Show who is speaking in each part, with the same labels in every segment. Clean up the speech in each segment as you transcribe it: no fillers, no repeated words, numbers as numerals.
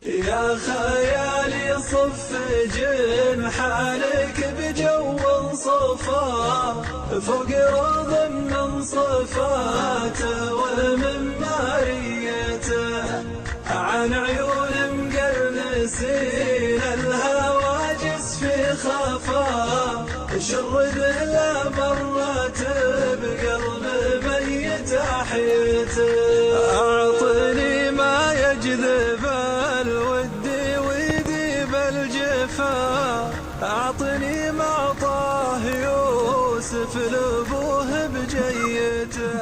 Speaker 1: يا خيالي صف جنحانك بجو صفا فوق روض من صفاته والمن ماريته عن عيون مقرنسين الهواجس في خفا شرد لا مرت بقلب ميت احيته اعطني ما يجذب الود ويذيب الجفا اعطني ما طاه يوسف لابوه بجيته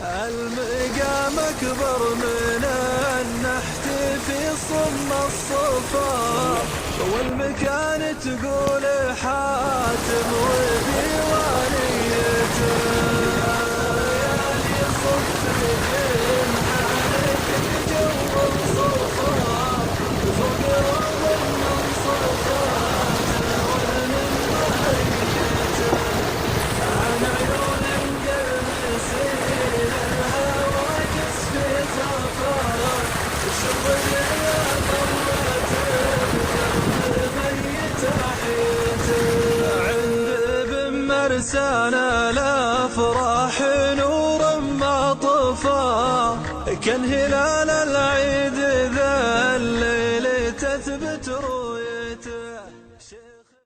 Speaker 1: المقام اكبر من النحت في صم الصفا والمكان تقول حاتم وديوانيته يا صف جنحانك بجو الصفا فوق روض من صفاته والمن ماريته عن عيون مقرنسين الهواجس في خفا شرد لا مرت عند ابن مرسان الافراح نور ما طفى كان هلال العيد ذا الليل